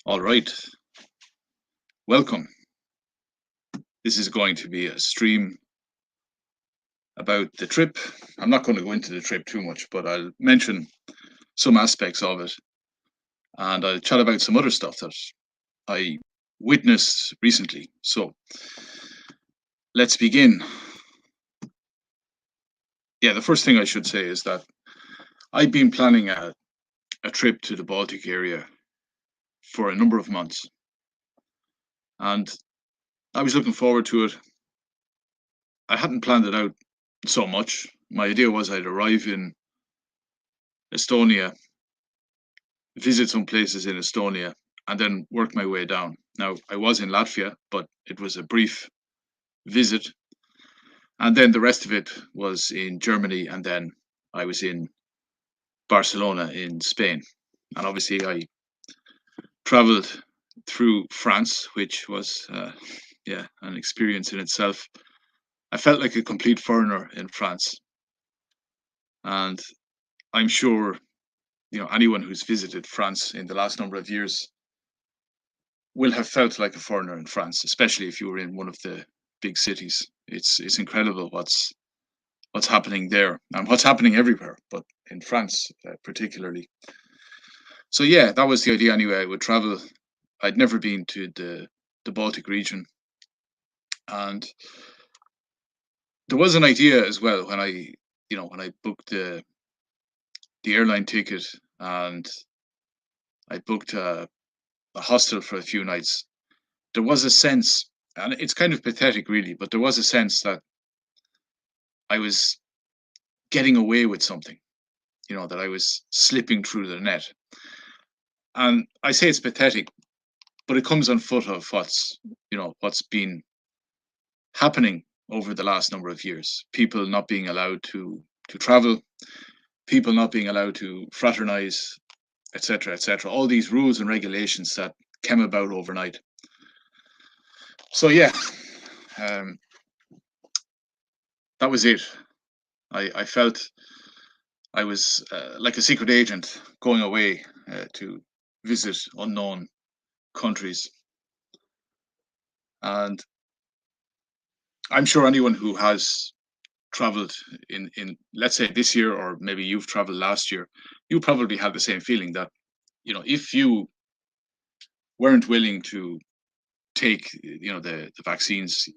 All right, welcome. This is going to be a stream about the trip. I'm not going to go into the trip too much, but I'll mention some aspects of it and I'll chat about some other stuff that I witnessed recently. So let's begin. Yeah, the first thing I should say is that I've been planning a trip to the Baltic area for a number of months and I was looking forward to it. I hadn't planned it out so much. My idea was I'd arrive in Estonia, visit some places in Estonia, and then work my way down. Now, I was in Latvia, but it was a brief visit. And then the rest of it was in Germany, and then I was in Barcelona in Spain. And obviously, I traveled through France, which was, yeah, an experience in itself. I felt like a complete foreigner in France. And I'm sure, anyone who's visited France in the last number of years will have felt like a foreigner in France, especially if you were in one of the big cities. It's incredible what's happening there and what's happening everywhere, but in France particularly. So yeah, that was the idea anyway. I would travel. I'd never been to the Baltic region, and there was an idea as well when I booked the airline ticket and I booked a hostel for a few nights. There was a sense, and it's kind of pathetic really, but there was a sense that I was getting away with something, that I was slipping through the net. And I say it's pathetic, but it comes on foot of what's been happening over the last number of years. People not being allowed to travel, people not being allowed to fraternize, etc., etc. All these rules and regulations that came about overnight. So yeah, um, that was it. I felt I was like a secret agent going away to visit unknown countries. And I'm sure anyone who has traveled in let's say this year, or maybe you've traveled last year, you probably have the same feeling that, if you weren't willing to take, the vaccines,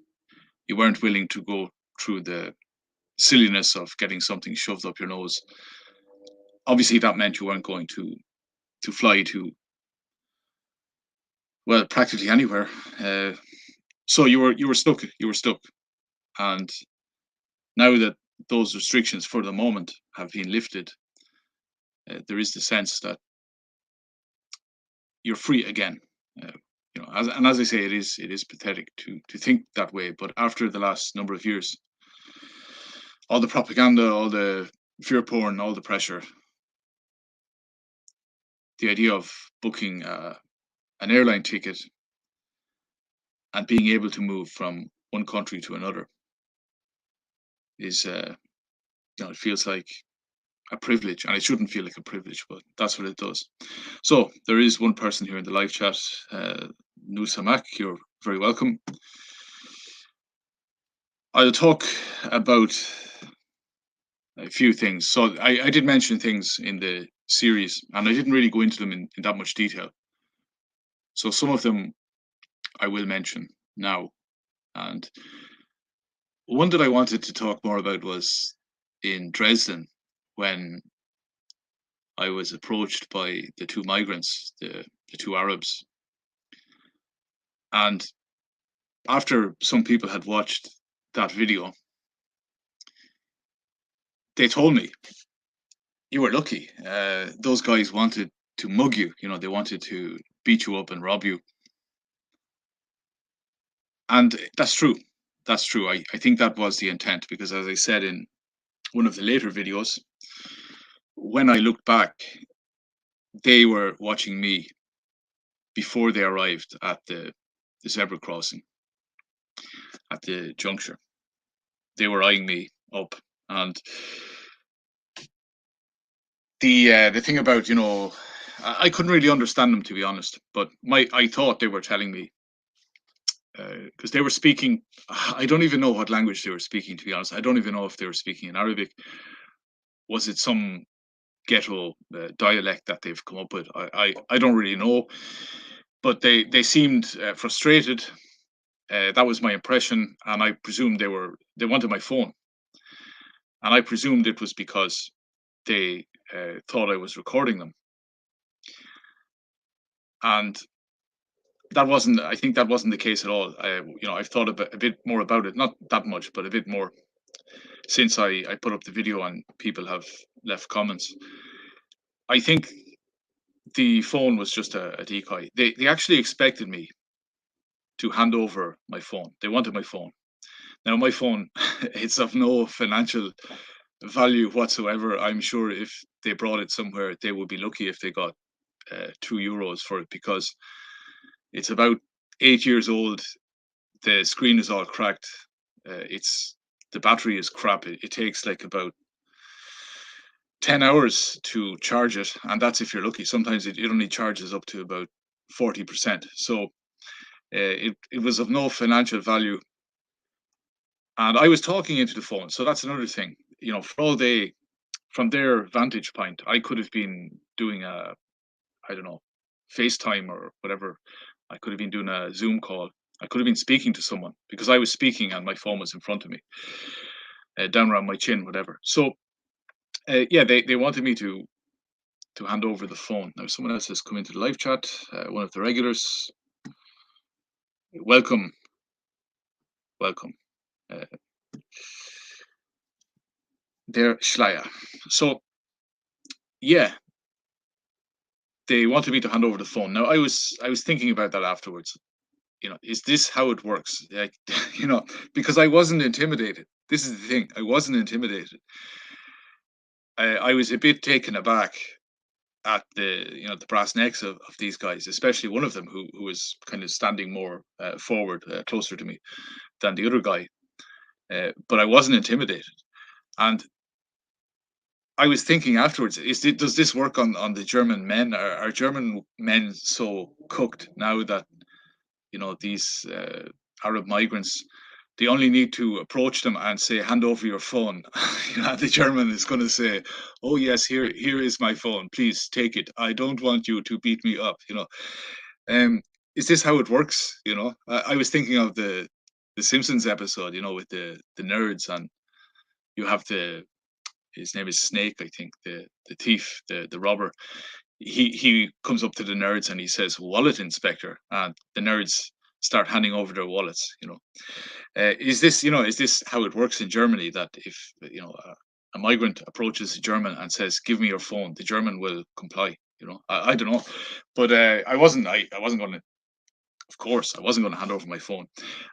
you weren't willing to go through the silliness of getting something shoved up your nose. Obviously, that meant you weren't going to fly to, well, practically anywhere. So you were stuck. You were stuck. And now that those restrictions for the moment have been lifted, there is the sense that you're free again. Uh, as I say, it is pathetic to think that way. But after the last number of years, all the propaganda, all the fear porn, all the pressure, the idea of booking an airline ticket and being able to move from one country to another is, it feels like a privilege, and it shouldn't feel like a privilege, but that's what it does. So there is one person here in the live chat, Nusamak. You're very welcome. I'll talk about a few things. So I did mention things in the series, and I didn't really go into them in that much detail. So some of them I will mention now. And one that I wanted to talk more about was in Dresden, when I was approached by the two migrants, the two Arabs. And after some people had watched that video, they told me, you were lucky. Those guys wanted to mug you, they wanted to beat you up and rob you. And that's true. That's true. I think that was the intent, because as I said in one of the later videos, when I looked back, they were watching me before they arrived at the zebra crossing, at the juncture. They were eyeing me up. And the thing about, I couldn't really understand them, to be honest. But I thought they were telling me because they were speaking. I don't even know what language they were speaking. To be honest, I don't even know if they were speaking in Arabic. Was it some ghetto dialect that they've come up with? I don't really know. But they seemed frustrated. That was my impression, and I presumed they wanted my phone, and I presumed it was because they thought I was recording them, and that wasn't. I think that wasn't the case at all. I've thought a bit more about it, not that much, but a bit more since I put up the video and people have left comments. I think the phone was just a decoy. They actually expected me to hand over my phone. They wanted my phone. Now my phone, it's of no financial value whatsoever. I'm sure if they brought it somewhere, they would be lucky if they got €2 for it because it's about 8 years old. The screen is all cracked. It's the battery is crap. It takes like about 10 hours to charge it, and that's if you're lucky. Sometimes it only charges up to about 40%. So it was of no financial value, and I was talking into the phone. So that's another thing. For all they from their vantage point, I could have been doing I don't know, FaceTime or whatever. I could have been doing a Zoom call. I could have been speaking to someone because I was speaking and my phone was in front of me, down around my chin, whatever. So yeah, they wanted me to hand over the phone. Now someone else has come into the live chat. One of the regulars. Welcome, welcome. Uh, there, Schleier. So yeah, they wanted me to hand over the phone. Now I was thinking about that afterwards. Is this how it works? Like, because I wasn't intimidated. This is the thing. I wasn't intimidated. I was a bit taken aback at the brass necks of these guys, especially one of them who was kind of standing more forward, closer to me than the other guy. But I wasn't intimidated, and I was thinking afterwards: does this work on the German men? Are German men so cooked now that these Arab migrants, they only need to approach them and say, "Hand over your phone." The German is going to say, "Oh yes, here is my phone. Please take it. I don't want you to beat me up." Um, is this how it works? I was thinking of the Simpsons episode, with the nerds, and you have his name is Snake, I think, the thief, the robber. He comes up to the nerds and he says, "Wallet inspector," and the nerds start handing over their wallets. Is this how it works in Germany? That if a migrant approaches a German and says, "Give me your phone," the German will comply. I don't know, but I wasn't going to. Of course, I wasn't going to hand over my phone,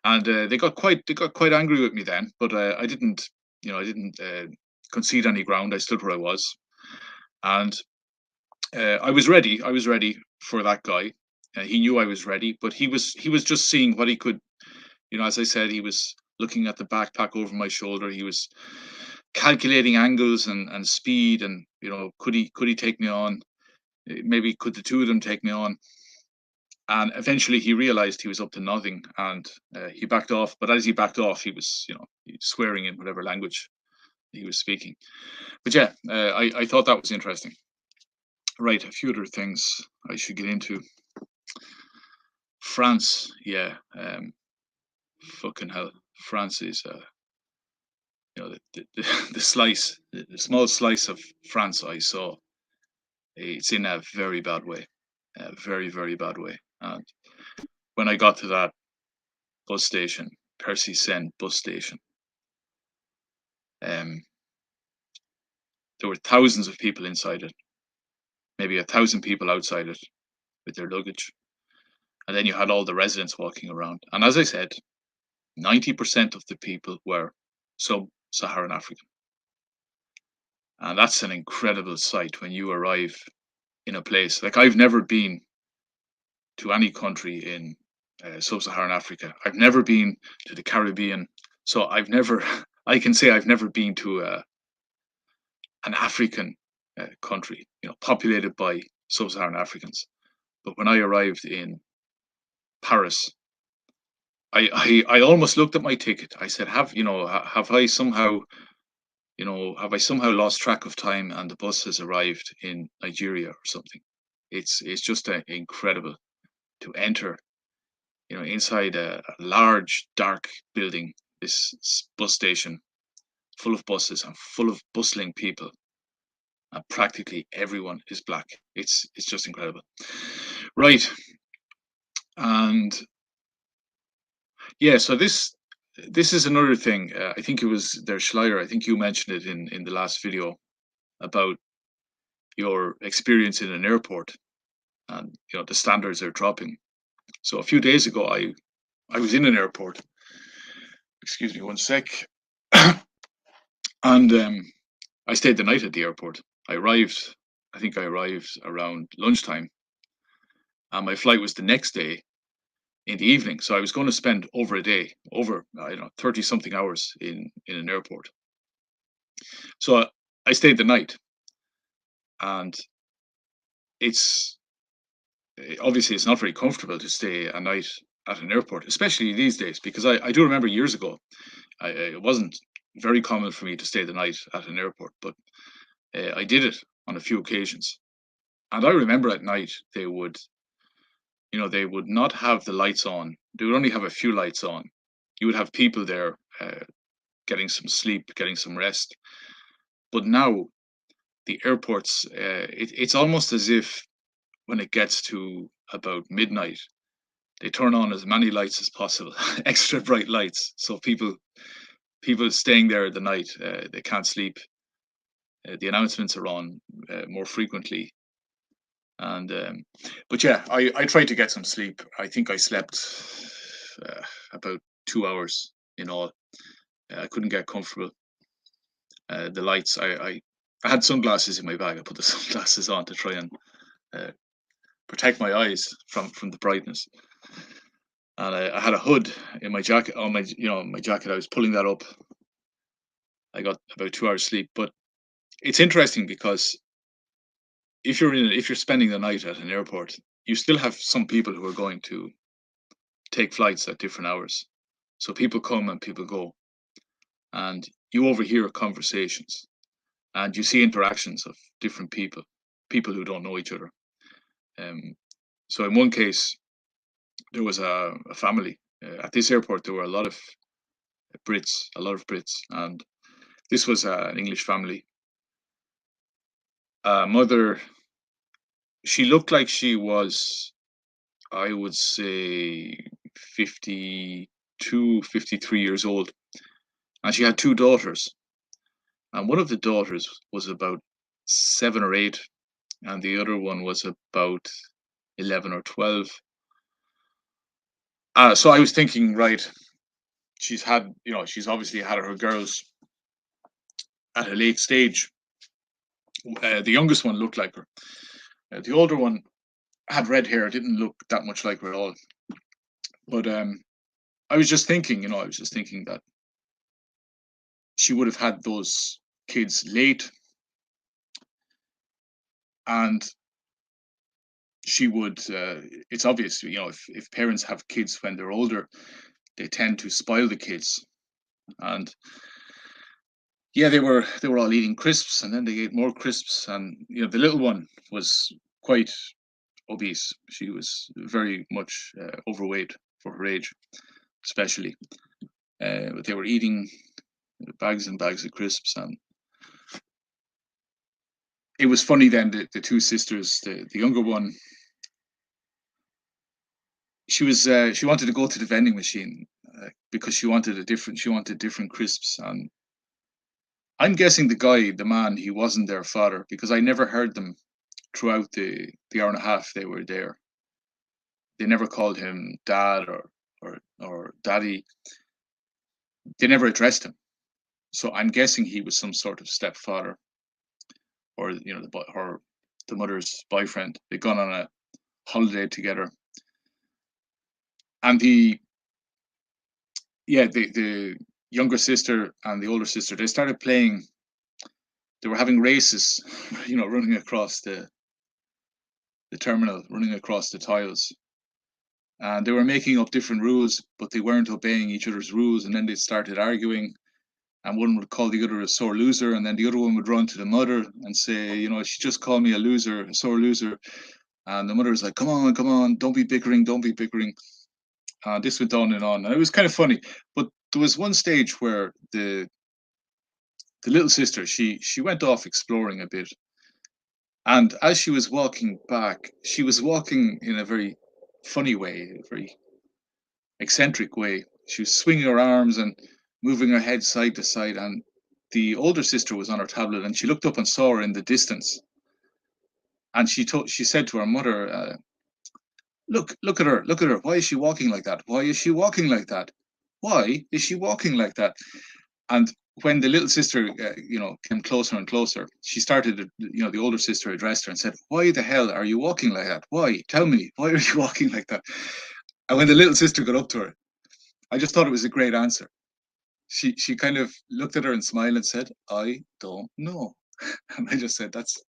and they got quite angry with me then. But I didn't concede any ground. I stood where I was, and I was ready. I was ready for that guy. He knew I was ready, but he was just seeing what he could. As I said, he was looking at the backpack over my shoulder. He was calculating angles and speed, and could he take me on? Maybe could the two of them take me on? And eventually, he realized he was up to nothing, and he backed off. But as he backed off, he was swearing in whatever language he was speaking. But yeah, I thought that was interesting. Right, a few other things I should get into. France, yeah, fucking hell, France is the slice, the small slice of France I saw. It's in a very bad way, a very very bad way. And when I got to that bus station, Percy Sen bus station, um, there were thousands of people inside it, maybe 1,000 people outside it with their luggage, and then you had all the residents walking around. And as I said, 90% of the people were sub-Saharan African. And that's an incredible sight when you arrive in a place. Like, I've never been to any country in sub-Saharan Africa. I've never been to the Caribbean. So I can say I've never been to an African country, populated by sub-Saharan Africans. But when I arrived in Paris, I almost looked at my ticket. I said, have I somehow, have I somehow lost track of time and the bus has arrived in Nigeria or something? It's just incredible to enter, inside a large dark building, this bus station full of buses and full of bustling people, and practically everyone is black. It's just incredible, right? And yeah, so this is another thing. I think it was there, Schleier. I think you mentioned it in the last video about your experience in an airport, and the standards are dropping. So a few days ago, I was in an airport. Excuse me, one sec. And I stayed the night at the airport. I think I arrived around lunchtime, and my flight was the next day in the evening. So I was going to spend over a day, over, I don't know, 30 something hours in an airport. So I stayed the night, and it's obviously it's not very comfortable to stay a night at an airport, especially these days, because I do remember years ago, it wasn't very common for me to stay the night at an airport, but I did it on a few occasions. And I remember at night they would not have the lights on. They would only have a few lights on. You would have people there getting some sleep, getting some rest. But now the airports, it's almost as if when it gets to about midnight, they turn on as many lights as possible, extra bright lights, so people staying there at the night, they can't sleep. The announcements are on more frequently, and but yeah, I tried to get some sleep. I think I slept about 2 hours in all. I couldn't get comfortable. The lights, I had sunglasses in my bag. I put the sunglasses on to try and uh, protect my eyes from the brightness. And I had a hood in my jacket, on my jacket. I was pulling that up. I got about 2 hours sleep, but it's interesting because if you're spending the night at an airport, you still have some people who are going to take flights at different hours. So people come and people go, and you overhear conversations, and you see interactions of different people who don't know each other. Um, so in one case, there was a family at this airport. There were a lot of Brits, and this was an English family. Mother, she looked like she was, I would say, 52, 53 years old, and she had two daughters. And one of the daughters was about 7 or 8, and the other one was about 11 or 12. So I was thinking, right, she's obviously had her girls at a late stage. The youngest one looked like her. The older one had red hair, didn't look that much like her at all. But I was just thinking that she would have had those kids late, and she would. It's obvious, if parents have kids when they're older, they tend to spoil the kids. And yeah, they were all eating crisps, and then they ate more crisps, and the little one was quite obese. She was very much overweight for her age, especially. But they were eating bags and bags of crisps, and it was funny. Then the two sisters, the younger one, she wanted to go to the vending machine because she wanted different crisps, and I'm guessing the man, he wasn't their father, because I never heard them throughout the hour and a half they were there. They never called him dad or daddy. They never addressed him. So I'm guessing he was some sort of stepfather, or the mother's boyfriend. They'd gone on a holiday together, and the younger sister and the older sister, they started playing. They were having races, running across the terminal, running across the tiles. And they were making up different rules, but they weren't obeying each other's rules. And then they started arguing, and one would call the other a sore loser, and then the other one would run to the mother and say, she just called me a loser, a sore loser. And the mother was like, come on, don't be bickering, don't be bickering. This went on and on, and it was kind of funny. But there was one stage where the little sister, she went off exploring a bit, and as she was walking back, she was walking in a very funny way, a very eccentric way. She was swinging her arms and moving her head side to side, and the older sister was on her tablet, and she looked up and saw her in the distance, and she said to her mother, look at her, look at her. Why is she walking like that? Why is she walking like that? Why is she walking like that? And when the little sister, came closer and closer, she started, the older sister addressed her and said, why the hell are you walking like that? Why? Tell me, why are you walking like that? And when the little sister got up to her, I just thought it was a great answer. She kind of looked at her and smiled and said, I don't know. And I just said, that's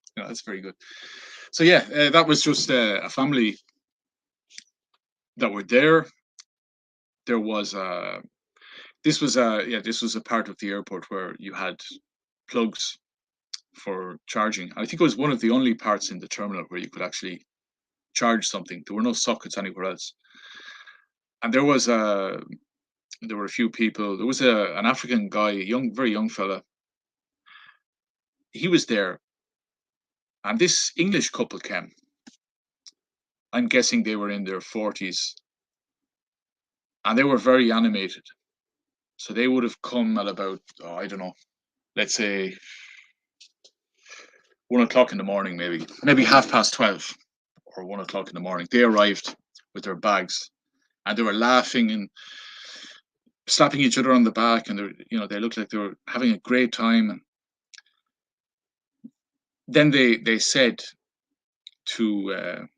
very good. So yeah, that was just a family that were there. There was this was a part of the airport where you had plugs for charging. I think it was one of the only parts in the terminal where you could actually charge something. There were no sockets anywhere else. And there were a few people. There was an African guy, very young fella. He was there, and this English couple came. I'm guessing they were in their 40s, and they were very animated. So they would have come at about, I don't know, let's say 1 o'clock in the morning, maybe 12:30 or 1 o'clock in the morning. They arrived with their bags, and they were laughing and slapping each other on the back, and they looked like they were having a great time. And then they said to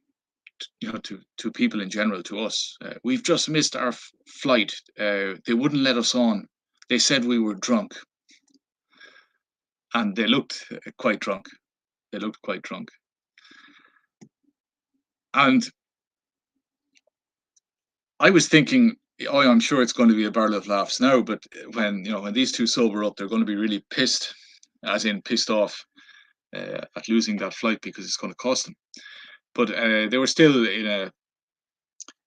to people in general, to us, we've just missed our flight. They wouldn't let us on. They said we were drunk, and they looked quite drunk. They looked quite drunk, and I was thinking, oh, I'm sure it's going to be a barrel of laughs now. But when these two sober up, they're going to be really pissed, as in pissed off, at losing that flight because it's going to cost them. But they were still in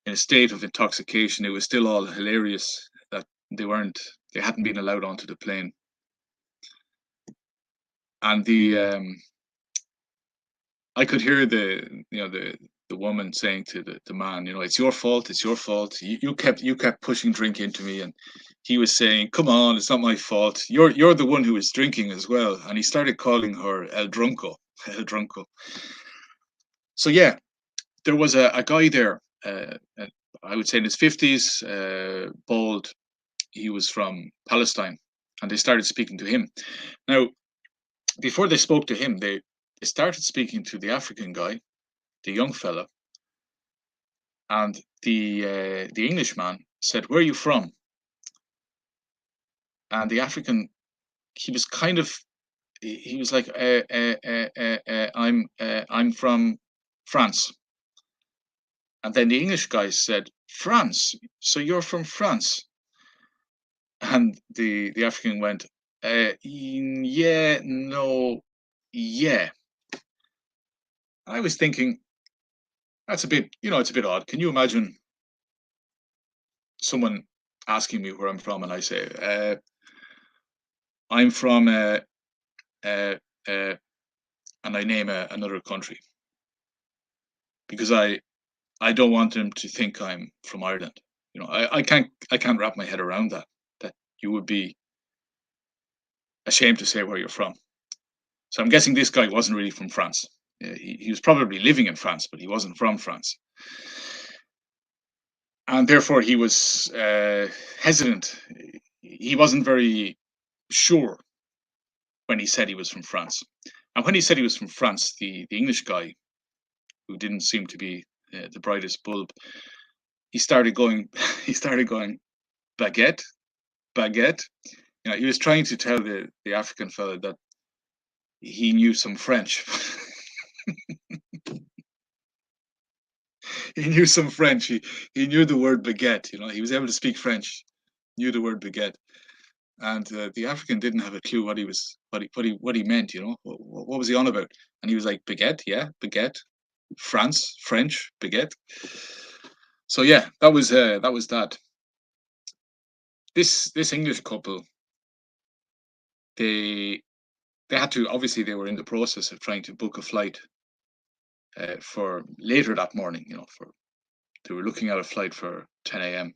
a state of intoxication. It was still all hilarious that they hadn't been allowed onto the plane. And I could hear the woman saying to the man, it's your fault, it's your fault. You kept pushing drink into me, and he was saying, come on, it's not my fault. You're the one who was drinking as well. And he started calling her El Drunco, El Drunco. So yeah, there was a guy there, I would say in his 50s, bald. He was from Palestine, and they started speaking to him. Now, before they spoke to him, they started speaking to the African guy, the young fella, and the Englishman said, "Where are you from?" And the African, he was kind of, he was like, I'm from France." And then the English guy said, "France? So you're from France?" And the African went, "Yeah, no, yeah." I was thinking, that's a bit, it's a bit odd. Can you imagine someone asking me where I'm from, and I say, I'm from, uh, uh, and I name another country, because I don't want them to think I'm from Ireland. I can't wrap my head around that you would be ashamed to say where you're from. So I'm guessing this guy wasn't really from France. He was probably living in France, but he wasn't from France. And therefore he was hesitant. He wasn't very sure when he said he was from France. And when he said he was from France, the English guy, who didn't seem to be the brightest bulb, he started going, he started going, baguette, baguette. He was trying to tell the African fellow that he knew some French. he knew some French. He knew the word baguette. You know, he was able to speak French. Knew the word baguette, and the African didn't have a clue what he meant. You know, what was he on about? And he was like, baguette, yeah, baguette, France, French, baguette. So yeah, that was that. This English couple, they they had to, obviously they were in the process of trying to book a flight for later that morning. You know, for they were looking at a flight for 10 a.m.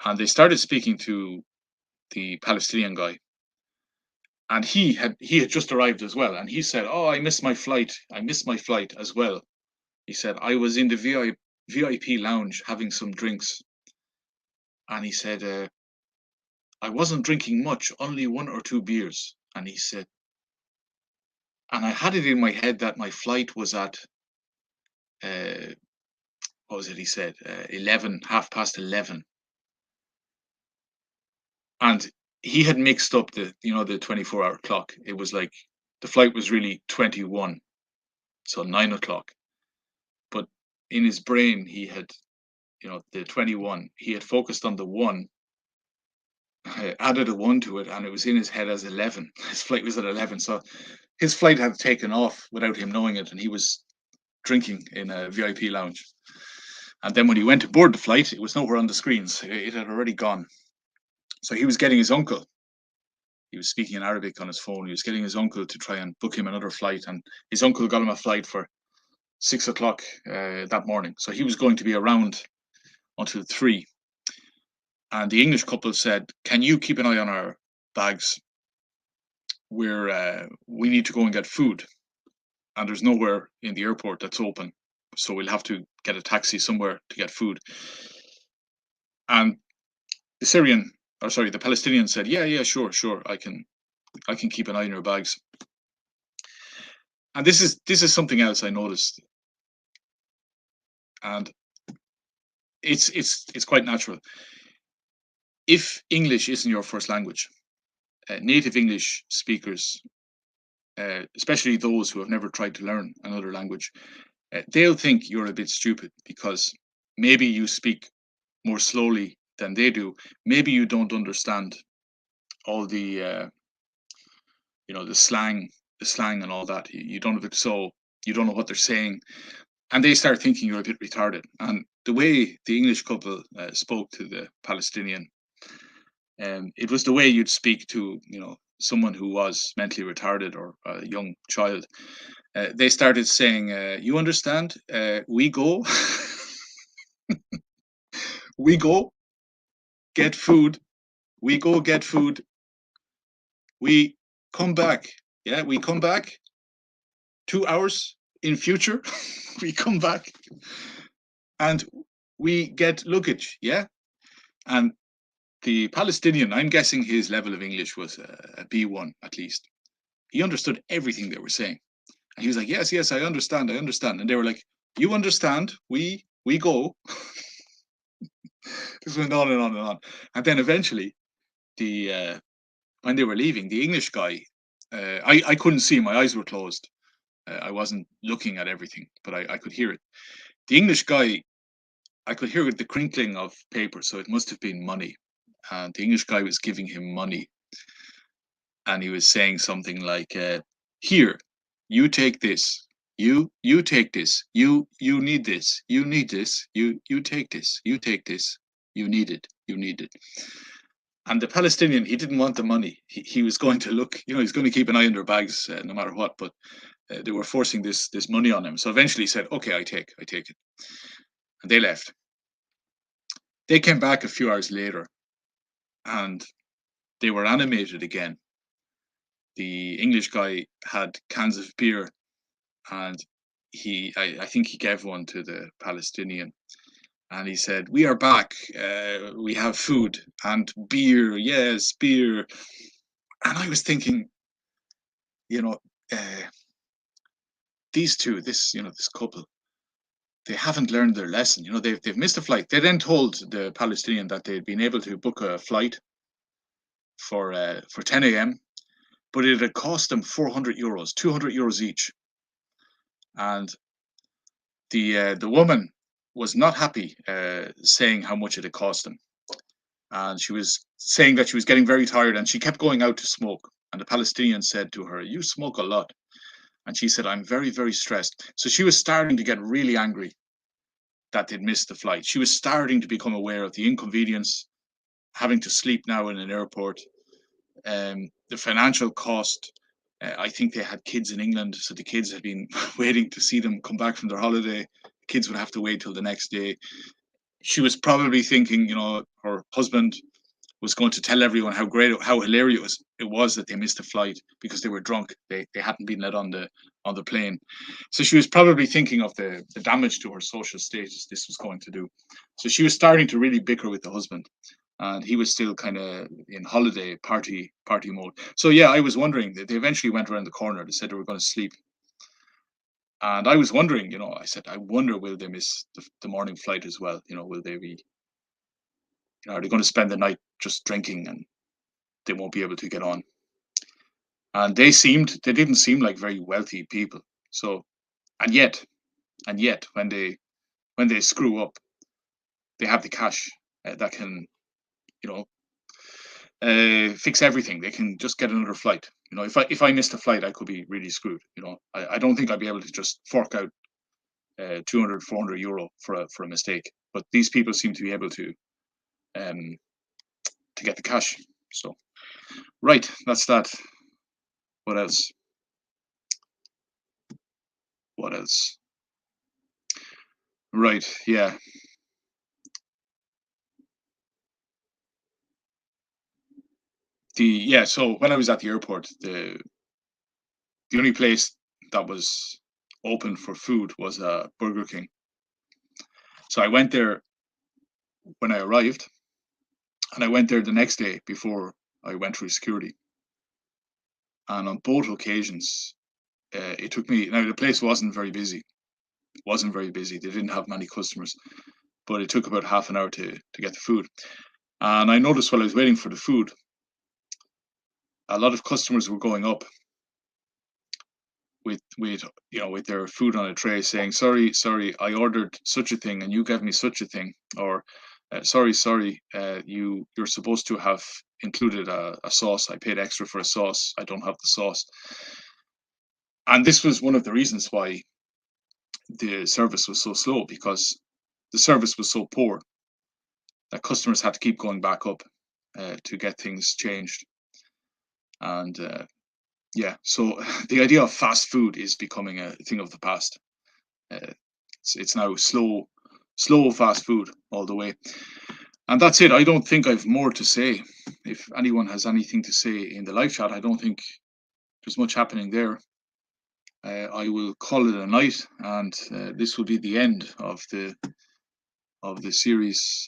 and they started speaking to the Palestinian guy, and he had just arrived as well, and he said, "Oh, I missed my flight. I missed my flight as well." He said, "I was in the VIP lounge having some drinks," and he said, "I wasn't drinking much, only one or two beers." And he said, "And I had it in my head that my flight was at uh, what was it?" He said, 11, half past 11, and he had mixed up the 24-hour clock. It was like the flight was really 21, so 9 o'clock. But in his brain, he had, the 21. He had focused on the one, added a one to it, and it was in his head as 11. His flight was at 11, so his flight had taken off without him knowing it, and he was drinking in a VIP lounge. And then when he went to board the flight, it was nowhere on the screens. It had already gone. So he was getting his uncle. He was speaking in Arabic on his phone. He was getting his uncle to try and book him another flight, and his uncle got him a flight for 6 o'clock that morning. So he was going to be around until 3. And the English couple said, "Can you keep an eye on our bags? We need to go and get food, and there's nowhere in the airport that's open, so we'll have to get a taxi somewhere to get food." And the Palestinian said, "Yeah, yeah, sure, sure, I can keep an eye on your bags." And this is something else I noticed, and it's quite natural. If English isn't your first language, native English speakers, especially those who have never tried to learn another language, they'll think you're a bit stupid because maybe you speak more slowly than they do. Maybe you don't understand all the slang and all that. You don't have it, so you don't know what they're saying, and they start thinking you're a bit retarded. And the way the English couple spoke to the Palestinian, it was the way you'd speak to someone who was mentally retarded or a young child. They started saying, "You understand? We go, we go get food. We go get food. We come back. Yeah, we come back 2 hours in future. We come back and we get luggage. Yeah." And the Palestinian, I'm guessing his level of English was a B1 at least. He understood everything they were saying. And he was like, "Yes, yes, I understand, I understand." And they were like, "You understand? We go." This went on and on and on. And then eventually, the when they were leaving, the English guy, I couldn't see, my eyes were closed. I wasn't looking at everything, but I could hear it. The English guy, I could hear the crinkling of paper, so it must have been money. And the English guy was giving him money, and he was saying something like, "Here, you take this. You take this. You need this. You need this. You take this. You take this. You need it. You need it." And the Palestinian, he didn't want the money. He was going to look, he's going to keep an eye on their bags no matter what. But they were forcing this money on him. So eventually he said, "Okay, I take it." And they left. They came back a few hours later, and they were animated again. The English guy had cans of beer, and I think he gave one to the Palestinian, and he said, "We are back. We have food and beer. Yes, beer." And I was thinking, you know, uh, these two, this couple, they haven't learned their lesson. They've missed a flight. They then told the Palestinian that they'd been able to book a flight for 10 a.m., but it had cost them 400 euros, 200 euros each. And the woman was not happy, saying how much it had cost them. And she was saying that she was getting very tired and she kept going out to smoke. And the Palestinian said to her, "You smoke a lot." And she said, "I'm very, very stressed." So she was starting to get really angry that they'd missed the flight. She was starting to become aware of the inconvenience, having to sleep now in an airport, the financial cost. I think they had kids in England, so the kids had been waiting to see them come back from their holiday. The kids would have to wait till the next day. She was probably thinking, her husband was going to tell everyone how great, how hilarious it was that they missed the flight because they were drunk. They hadn't been let on the plane. So she was probably thinking of the damage to her social status this was going to do. So she was starting to really bicker with the husband. And he was still kind of in holiday party mode. So yeah, I was wondering that they eventually went around the corner. They said they were going to sleep, and I was wondering, I said, I wonder will they miss the morning flight as well? Will they be, are they going to spend the night just drinking and they won't be able to get on? And they didn't seem like very wealthy people. So, and yet, when they screw up, they have the cash that can, you know, fix everything. They can just get another flight. If I missed a flight, I could be really screwed. I don't think I'd be able to just fork out 200, 400 euro for a mistake. But these people seem to be able um, to get the cash. So, right, that's that. What else? What else? Right, yeah. So when I was at the airport, the only place that was open for food was Burger King. So I went there when I arrived, and I went there the next day before I went through security. And on both occasions, it took me. Now the place wasn't very busy. It wasn't very busy. They didn't have many customers, but it took about half an hour to get the food. And I noticed while I was waiting for the food, a lot of customers were going up with their food on a tray saying, sorry, I ordered such a thing and you gave me such a thing, or sorry, you're supposed to have included a sauce. I paid extra for a sauce. I don't have the sauce. And this was one of the reasons why the service was so slow, because the service was so poor that customers had to keep going back up to get things changed. And yeah, so the idea of fast food is becoming a thing of the past. Uh, it's now slow fast food all the way. And that's it. I don't think I've more to say. If anyone has anything to say in the live chat, I don't think there's much happening there. I will call it a night, and this will be the end of the series.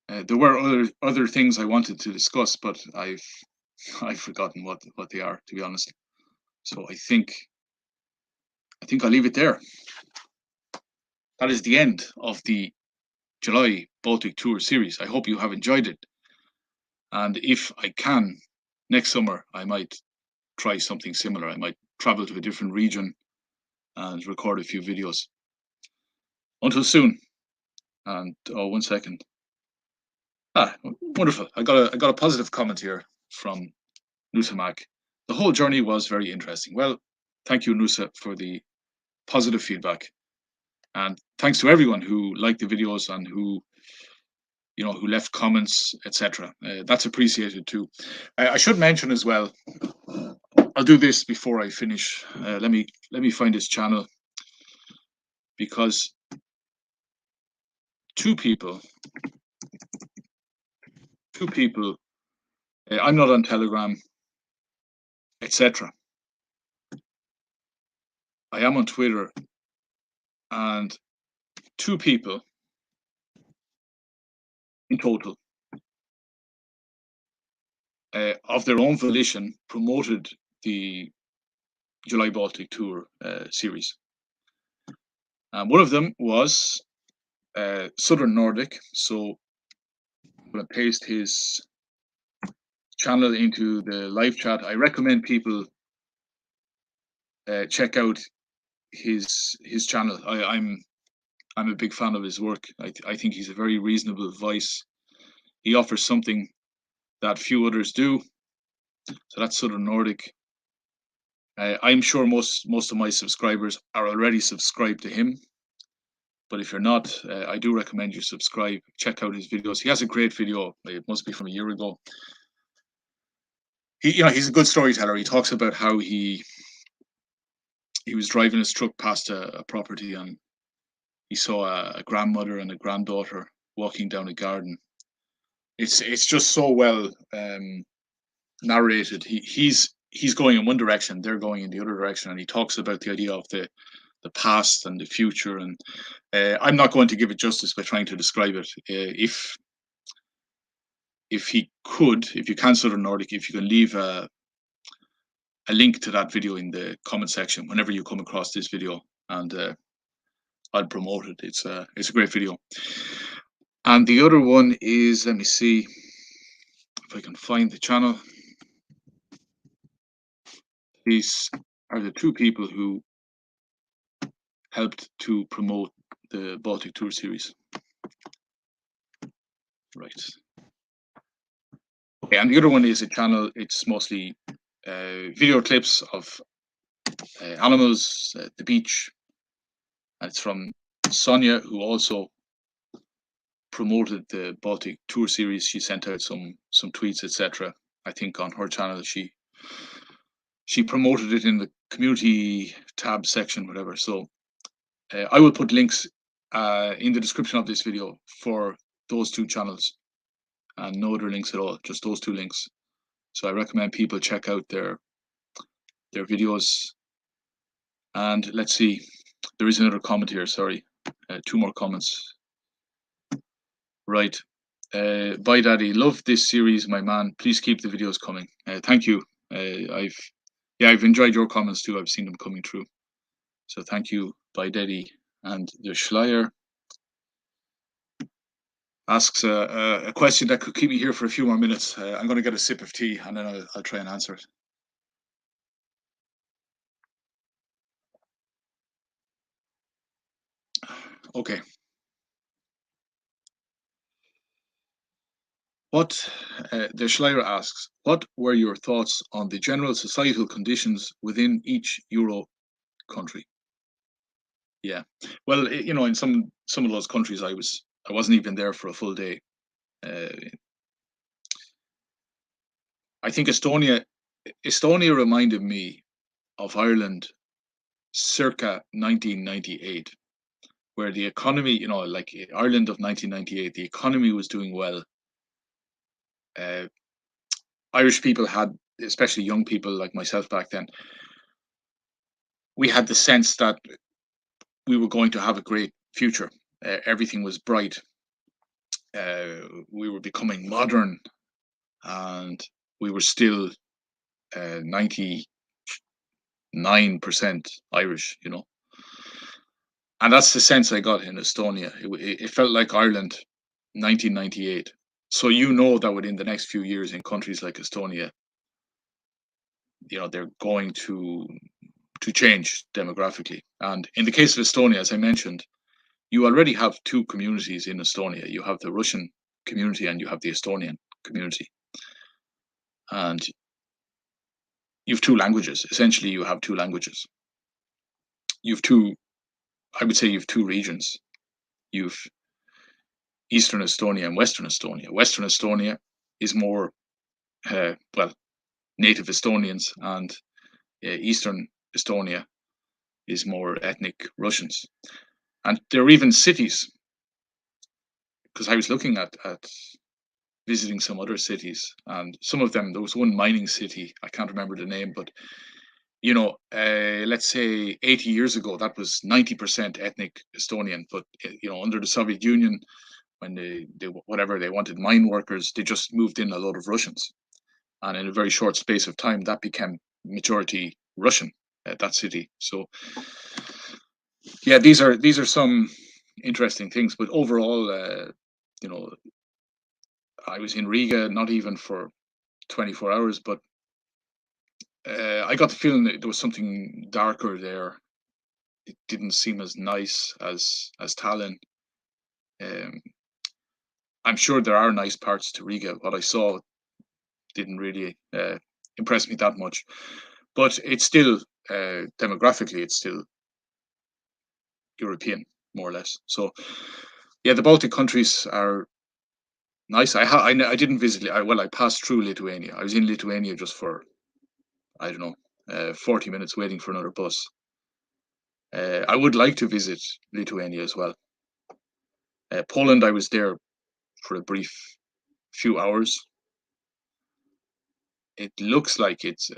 There were other things I wanted to discuss, but I've forgotten what they are, to be honest. So I think I'll leave it there. That is the end of the July Baltic Tour series. I hope you have enjoyed it. And if I can, next summer, I might try something similar. I might travel to a different region and record a few videos. Until soon. And oh, 1 second. Wonderful. I got a positive comment here from Nusamak. The whole journey was very interesting. Well, thank you, Nusa, for the positive feedback. And thanks to everyone who liked the videos and who left comments, etc. That's appreciated too. I should mention as well. I'll do this before I finish. Let me find this channel, because two people. I'm not on Telegram, etc. I am on Twitter, and two people in total, of their own volition, promoted the July Baltic Tour series. And one of them was Southern Nordic. So I'm going to paste his channel into the live chat. I recommend people check out his channel. I'm a big fan of his work. I think he's a very reasonable voice. He offers something that few others do. So that's Southern Nordic. I'm sure most of my subscribers are already subscribed to him. But if you're not, I do recommend you subscribe. Check out his videos. He has a great video. It must be from a year ago. He's a good storyteller. He talks about how he was driving his truck past a property, and he saw a grandmother and a granddaughter walking down a garden. It's just so well narrated. He's going in one direction, they're going in the other direction, and he talks about the idea of the past and the future. And I'm not going to give it justice by trying to describe it. If you can Southern Nordic, if you can leave a link to that video in the comment section whenever you come across this video, and I'll promote it. It's a great video. And the other one is, let me see if I can find the channel. These are the two people who helped to promote the Baltic Tour series. Right. Okay, and the other one is a channel. It's mostly video clips of animals at the beach. And it's from Sonia, who also promoted the Baltic Tour series. She sent out some tweets, etc. I think on her channel she promoted it in the community tab section, whatever. So I will put links in the description of this video for those two channels, and no other links at all, just those two links. So I recommend people check out their videos. And let's see, there is another comment here, sorry, two more comments. Right. Bye Daddy, love this series, my man, please keep the videos coming. Thank you. I've enjoyed your comments too. I've seen them coming through, so thank you. Bye Daddy. And the Schleier asks a question that could keep me here for a few more minutes. I'm going to get a sip of tea, and then I'll try and answer it. Okay. What the Schleier asks, what were your thoughts on the general societal conditions within each Euro country? Yeah, well, in some of those countries, I wasn't even there for a full day. I think Estonia reminded me of Ireland circa 1998, where the economy, like Ireland of 1998, the economy was doing well. Irish people had, especially young people like myself back then, we had the sense that we were going to have a great future. Everything was bright. We were becoming modern, and we were still 99% Irish, And that's the sense I got in Estonia. It felt like Ireland 1998. So that within the next few years in countries like Estonia, they're going to change demographically. And in the case of Estonia, as I mentioned, you already have two communities in Estonia. You have the Russian community and you have the Estonian community. And you have two languages. Essentially, you have two languages. I would say you have two regions. You've Eastern Estonia and Western Estonia. Western Estonia is more, native Estonians, and Eastern Estonia is more ethnic Russians. And there are even cities, because I was looking at visiting some other cities, and some of them, there was one mining city, I can't remember the name, but let's say 80 years ago, that was 90% ethnic Estonian. But under the Soviet Union, when they wanted mine workers, they just moved in a lot of Russians, and in a very short space of time, that became majority Russian at that city. So yeah, these are some interesting things. But overall, I was in Riga not even for 24 hours, but I got the feeling that there was something darker there. it didn't seem as nice as Tallinn. Um, I'm sure there are nice parts to Riga. What I saw didn't really impress me that much, but it's still demographically, it's still European, more or less. So yeah, the Baltic countries are nice. I didn't visit. I passed through Lithuania. I was in Lithuania just for, I don't know, 40 minutes waiting for another bus. I would like to visit Lithuania as well. Poland, I was there for a brief few hours. It looks like it's,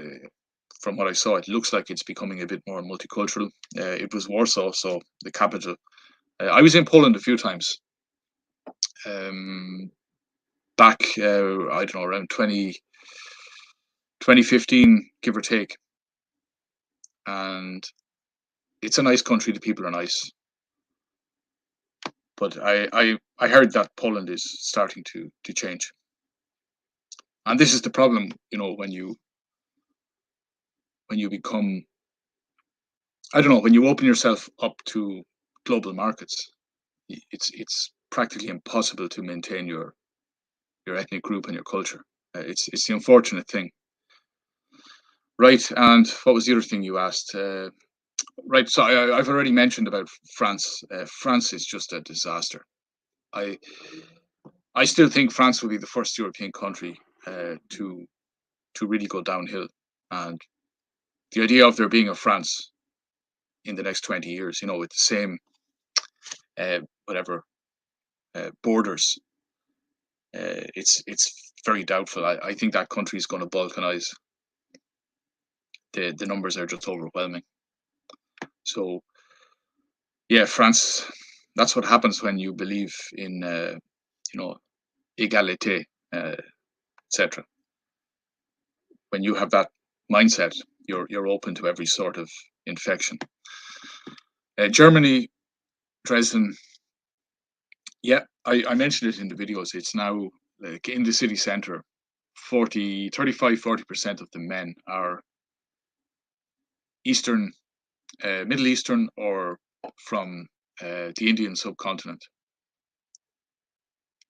from what I saw, it looks like it's becoming a bit more multicultural. It was Warsaw, so the capital. I was in Poland a few times. Back, I don't know, around 2015, give or take. And it's a nice country. The people are nice. But I heard that Poland is starting to change. And this is the problem, when you become, I don't know, when you open yourself up to global markets, it's practically impossible to maintain your ethnic group and your culture. It's the unfortunate thing. Right, and what was the other thing you asked? Right, so I've already mentioned about France. France is just a disaster. I I still think France will be the first European country to really go downhill, and the idea of there being a France in the next 20 years, with the same whatever borders, it's very doubtful. I think that country is going to balkanize. The numbers are just overwhelming. So yeah, France. That's what happens when you believe in égalité, etc. When you have that mindset, you're open to every sort of infection. Germany, Dresden. Yeah, I mentioned it in the videos. It's now like in the city center, 40% of the men are Eastern, Middle Eastern, or from the Indian subcontinent,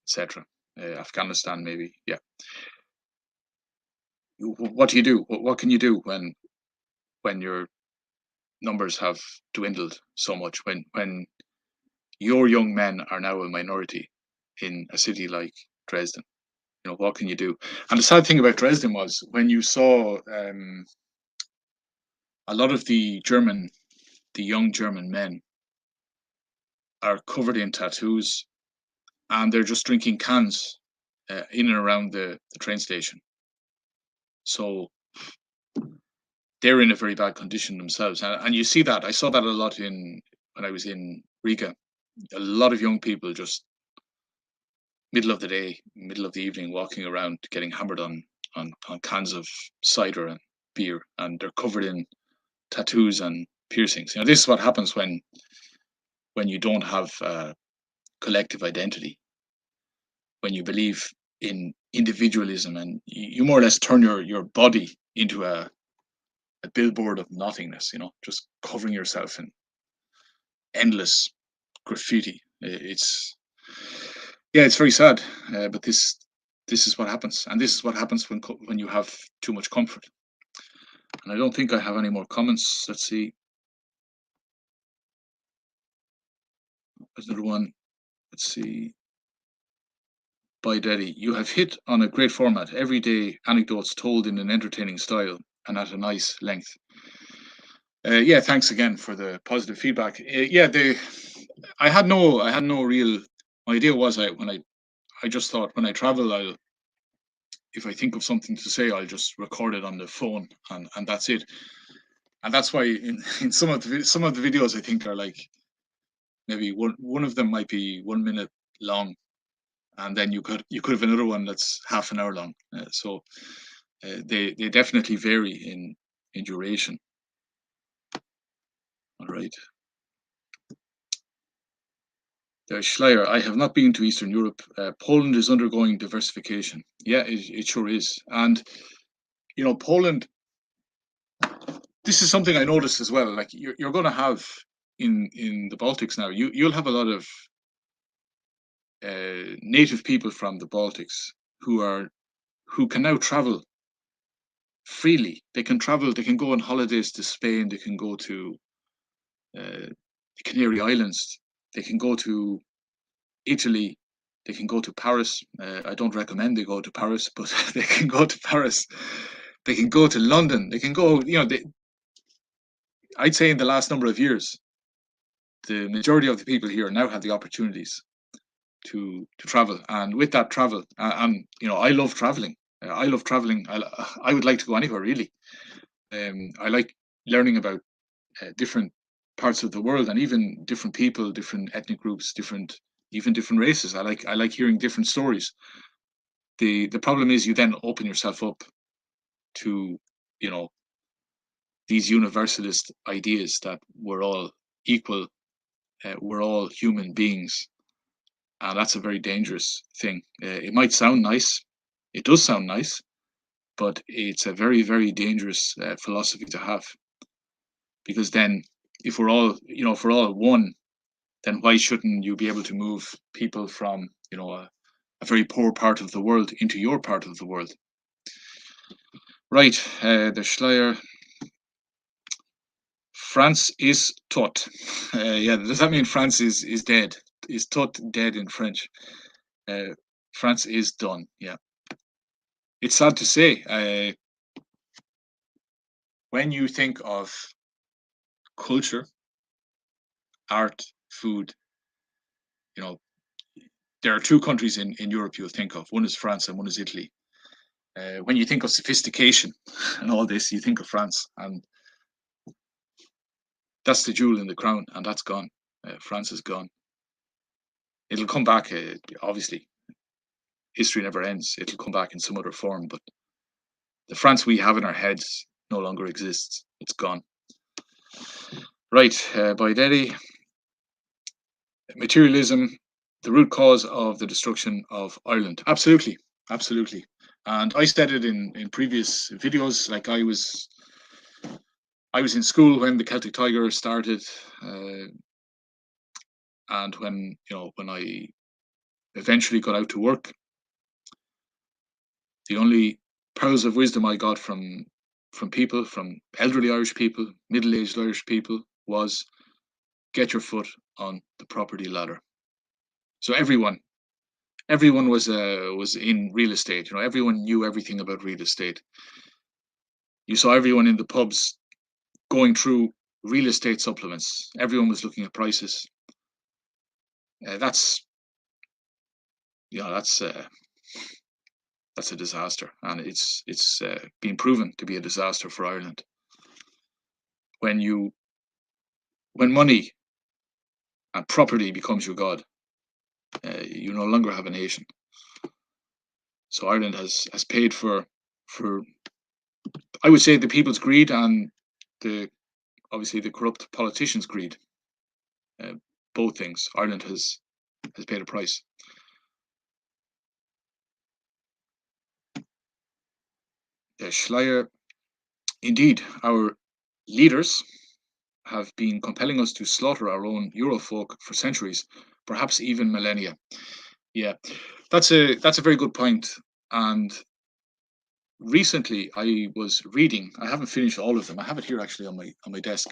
etc. Afghanistan, maybe. Yeah. What do you do? What can you do when your numbers have dwindled so much? When your young men are now a minority in a city like Dresden? What can you do? And the sad thing about Dresden was when you saw a lot of the young German men are covered in tattoos, and they're just drinking cans in and around the train station. So they're in a very bad condition themselves, and you see that. I saw that a lot when I was in Riga. A lot of young people just middle of the day, middle of the evening, walking around getting hammered on cans of cider and beer, and they're covered in tattoos and piercings. This is what happens when you don't have collective identity, when you believe in individualism, and you more or less turn your body into a billboard of nothingness, just covering yourself in endless graffiti. It's very sad, but this is what happens, and this is what happens when you have too much comfort. And I don't think I have any more comments. Let's see. There's another one. Let's see. By Daddy, you have hit on a great format. Everyday anecdotes told in an entertaining style and at a nice length. Yeah, thanks again for the positive feedback. I had no real. My idea was I just thought when I travel, if I think of something to say, I'll just record it on the phone, and that's it. And that's why in some of the videos I think are like maybe one of them might be 1 minute long, and then you could have another one that's half an hour long. So they definitely vary in duration. All right. There's Schleier. I have not been to Eastern Europe. Poland is undergoing diversification. Yeah, it sure is. And Poland. This is something I noticed as well. Like you're going to have in the Baltics now, you'll have a lot of native people from the Baltics who can now travel freely. They can travel. They can go on holidays to Spain. They can go to the Canary Islands. They can go to Italy. They can go to Paris. I don't recommend they go to Paris, but they can go to Paris. They can go to London. They can go. I'd say in the last number of years, the majority of the people here now have the opportunities to travel, and with that travel, and I love traveling. I love traveling. I would like to go anywhere really. I like learning about different parts of the world, and even different people, different ethnic groups, even different races. I like hearing different stories. The problem is you then open yourself up to you know these universalist ideas that we're all equal, we're all human beings, and that's a very dangerous thing. It might sound nice, it does sound nice, but it's a very, very dangerous philosophy to have, because then if we're all one, then why shouldn't you be able to move people from a very poor part of the world into your part of the world? Right, the Schleier. France is tot. Yeah, does that mean France is dead? Is tot dead in French? Uh, France is done. Yeah, it's sad to say. When you think of culture, art, food, you know, there are two countries in Europe you'll think of. One is France and one is Italy. When you think of sophistication and all this, you think of France, and that's the jewel in the crown, and that's gone. France is gone. It'll come back. Obviously, history never ends. It'll come back in some other form, but the France we have in our heads no longer exists. It's gone. Right, by Derry, materialism, the root cause of the destruction of Ireland. Absolutely, absolutely. And I said it in previous videos. Like I was in school when the Celtic Tiger started, and when I eventually got out to work, the only pearls of wisdom I got from people, from elderly Irish people, middle-aged Irish people, was get your foot on the property ladder. So everyone was in real estate. Everyone knew everything about real estate. You saw everyone in the pubs going through real estate supplements. Everyone was looking at prices. That's you know that's a disaster, and it's been proven to be a disaster for Ireland. When money and property becomes your god, you no longer have a nation. So Ireland has paid for I would say the people's greed and the obviously the corrupt politicians' greed. Uh, both things. Ireland has paid a price. Schleier, indeed, our leaders have been compelling us to slaughter our own Eurofolk for centuries, perhaps even millennia. Yeah, that's a very good point. And recently, I was reading. I haven't finished all of them. I have it here actually on my desk.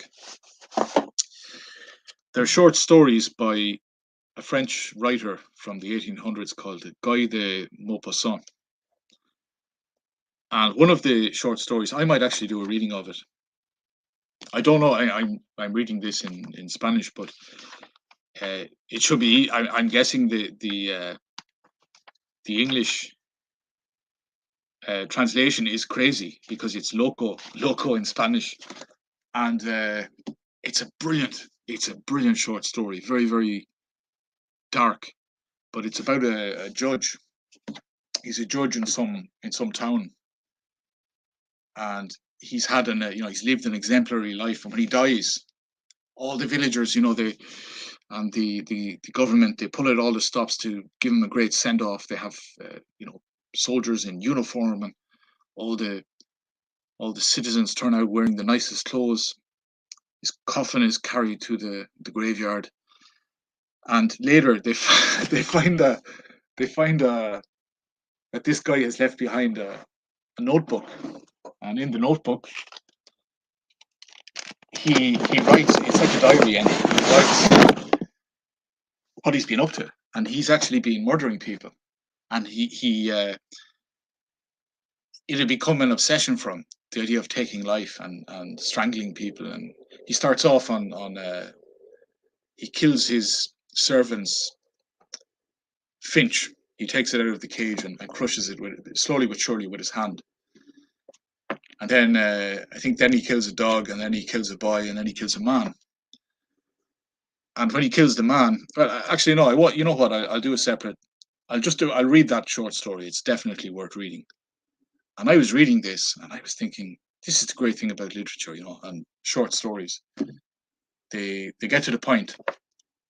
They're short stories by a French writer from the 1800s called Guy de Maupassant. And one of the short stories, I might actually do a reading of it. I don't know. I'm reading this in Spanish, but it should be. I'm guessing the English translation is crazy because it's loco in Spanish, and it's a brilliant short story. Very, very dark, but it's about a judge. He's a judge in some town, and he's lived an exemplary life. And when he dies, all the villagers, the government, they pull out all the stops to give him a great send off. They have soldiers in uniform, and all the citizens turn out wearing the nicest clothes. his coffin is carried to the graveyard, and later they find that this guy has left behind a notebook, and in the notebook he writes. It's like a diary, and he writes what he's been up to, and he's actually been murdering people, and he it had become an obsession for him, the idea of taking life and strangling people, and he starts off on he kills his servant's finch. He takes it out of the cage and crushes it with slowly but surely with his hand. And then I think then he kills a dog, and then he kills a boy, and then he kills a man. And when he kills the man, well, actually no, you know what? I'll do a separate. I'll read that short story. It's definitely worth reading. And I was reading this, and I was thinking, this is the great thing about literature, and short stories. They get to the point,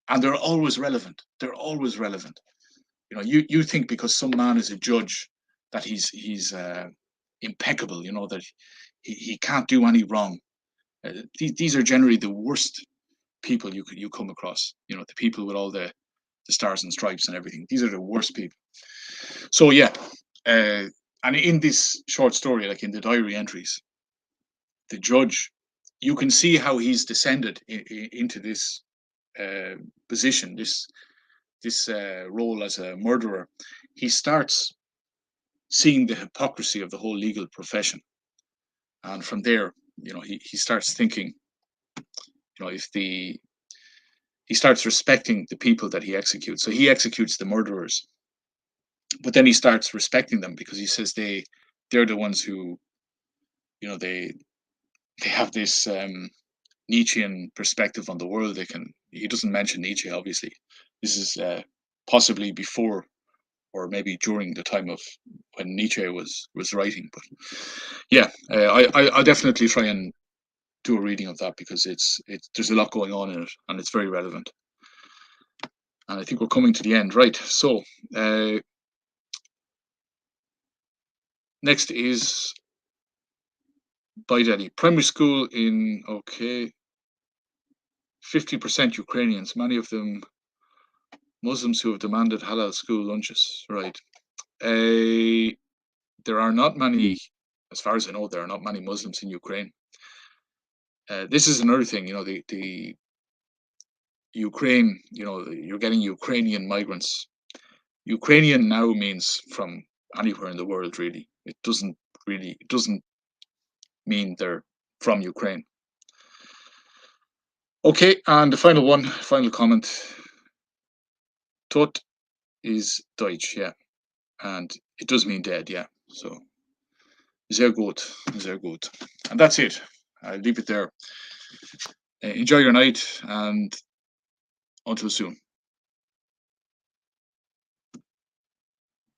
and they're always relevant. They're always relevant. You think because some man is a judge that he's impeccable, that he can't do any wrong. These are generally the worst people you come across. The people with all the stars and stripes and everything. These are the worst people. So yeah, and in this short story, like in the diary entries, the judge, you can see how he's descended into this position, this role as a murderer. He starts seeing the hypocrisy of the whole legal profession, and from there, he starts thinking, if he starts respecting the people that he executes. So he executes the murderers, but then he starts respecting them because he says they're the ones who, they have this Nietzschean perspective on the world. He doesn't mention Nietzsche, obviously. This is possibly before or maybe during the time of when Nietzsche was writing. But yeah, I'll definitely try and do a reading of that because there's a lot going on in it and it's very relevant. And I think we're coming to the end, right? So next is by Delhi. Primary school in 50% Ukrainians, many of them Muslims who have demanded halal school lunches. Right. There are not many, as far as I know, there are not many Muslims in Ukraine. This is another thing, the Ukraine, you're getting Ukrainian migrants. Ukrainian now means from anywhere in the world, really. It doesn't mean they're from Ukraine. Okay, and the final comment. Tot is Deutsch, yeah. And it does mean dead, yeah. So, sehr gut, sehr gut. And that's it. I'll leave it there. Enjoy your night, and until soon.